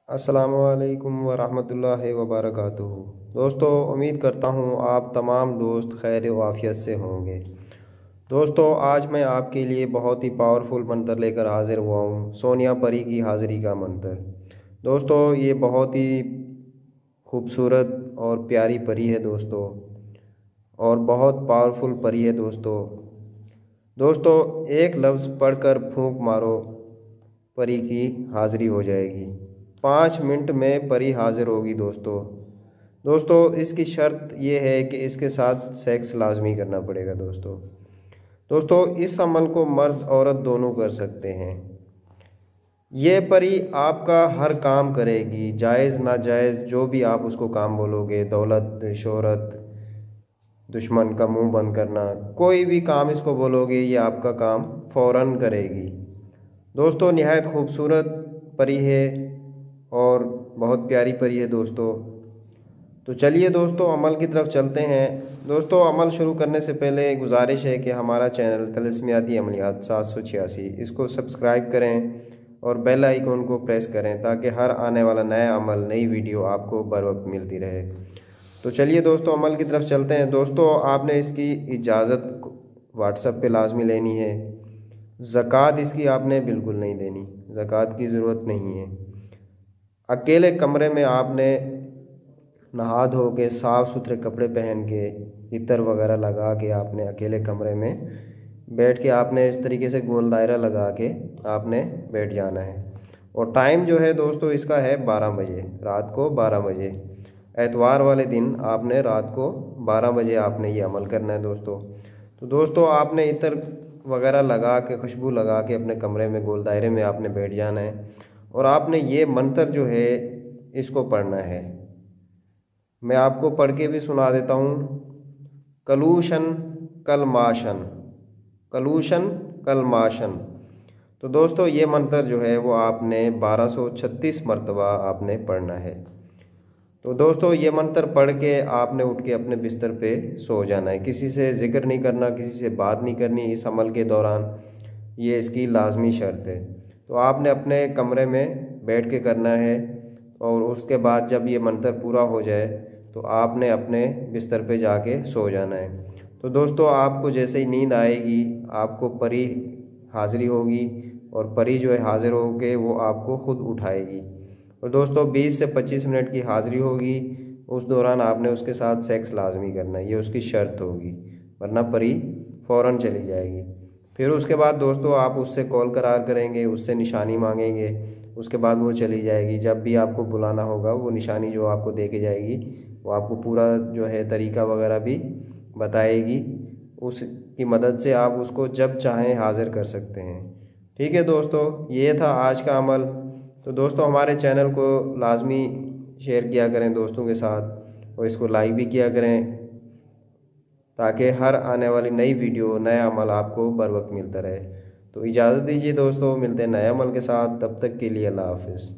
अस्सलामुअलैकुम वरहमतुल्लाहि वबरकातुहू। दोस्तों, उम्मीद करता हूँ आप तमाम दोस्त खैर व आफियत से होंगे। दोस्तों, आज मैं आपके लिए बहुत ही पावरफुल मंत्र लेकर हाज़िर हुआ हूँ, सोनिया परी की हाज़िरी का मंत्र। दोस्तों, ये बहुत ही खूबसूरत और प्यारी परी है दोस्तों, और बहुत पावरफुल परी है दोस्तों। दोस्तों, एक लफ्ज़ पढ़कर फूंक मारो, परी की हाज़िरी हो जाएगी। 5 मिनट में परी हाज़िर होगी दोस्तों। दोस्तों, इसकी शर्त ये है कि इसके साथ सेक्स लाजमी करना पड़ेगा दोस्तों। दोस्तों, इस अमल को मर्द औरत दोनों कर सकते हैं। ये परी आपका हर काम करेगी, जायज़ नाजायज़ जो भी आप उसको काम बोलोगे, दौलत शोहरत, दुश्मन का मुंह बंद करना, कोई भी काम इसको बोलोगे ये आपका काम फ़ौरन करेगी। दोस्तों, निहायत खूबसूरत परी है और बहुत प्यारी परी है दोस्तों। तो चलिए दोस्तों, अमल की तरफ चलते हैं। दोस्तों, अमल शुरू करने से पहले गुजारिश है कि हमारा चैनल तिलिस्मियाती अमलियात 786 इसको सब्सक्राइब करें और बेल आइकन को प्रेस करें ताकि हर आने वाला नया अमल, नई वीडियो आपको बर वक्त मिलती रहे। तो चलिए दोस्तों, अमल की तरफ चलते हैं। दोस्तों, आपने इसकी इजाज़त व्हाट्सएप पे लाजमी लेनी है। ज़कात इसकी आपने बिल्कुल नहीं देनी, ज़कात की ज़रूरत नहीं है। अकेले कमरे में आपने नहा धो के साफ़ सुथरे कपड़े पहन के, इत्र वगैरह लगा के, आपने अकेले कमरे में बैठ के आपने इस तरीके से गोल दायरा लगा के आपने बैठ जाना है। और टाइम जो है दोस्तों इसका है 12 बजे, रात को 12 बजे। एतवार वाले दिन आपने रात को 12 बजे आपने ये अमल करना है दोस्तों। तो दोस्तों, आपने इत्र वगैरह लगा के, खुशबू लगा के अपने कमरे में गोल दायरे में आपने बैठ जाना है और आपने ये मंत्र जो है इसको पढ़ना है। मैं आपको पढ़ के भी सुना देता हूँ। कलूशन कलमाशन, कलूशन कलमाशन। तो दोस्तों, ये मंत्र जो है वो आपने 1236 मरतबा आपने पढ़ना है। तो दोस्तों, ये मंत्र पढ़ के आपने उठ के अपने बिस्तर पे सो जाना है। किसी से ज़िक्र नहीं करना, किसी से बात नहीं करनी इस अमल के दौरान, ये इसकी लाजमी शर्त है। तो आपने अपने कमरे में बैठ के करना है और उसके बाद जब ये मंत्र पूरा हो जाए तो आपने अपने बिस्तर पे जाके सो जाना है। तो दोस्तों, आपको जैसे ही नींद आएगी आपको परी हाज़िरी होगी और परी जो है हाज़िर होके वो आपको ख़ुद उठाएगी। और दोस्तों, 20 से 25 मिनट की हाज़िरी होगी, उस दौरान आपने उसके साथ सेक्स लाजमी करना है, ये उसकी शर्त होगी, वरना परी फ़ौरन चली जाएगी। फिर उसके बाद दोस्तों आप उससे कॉल करार करेंगे, उससे निशानी मांगेंगे, उसके बाद वो चली जाएगी। जब भी आपको बुलाना होगा वो निशानी जो आपको दे के जाएगी वो आपको पूरा जो है तरीका वगैरह भी बताएगी। उसकी मदद से आप उसको जब चाहें हाज़िर कर सकते हैं। ठीक है दोस्तों, ये था आज का अमल। तो दोस्तों, हमारे चैनल को लाजमी शेयर किया करें दोस्तों के साथ और इसको लाइक भी किया करें ताकि हर आने वाली नई वीडियो, नया अमल आपको बर वक्त मिलता रहे। तो इजाज़त दीजिए दोस्तों, मिलते हैं नए अमल के साथ, तब तक के लिए अल्लाह हाफ़िज़।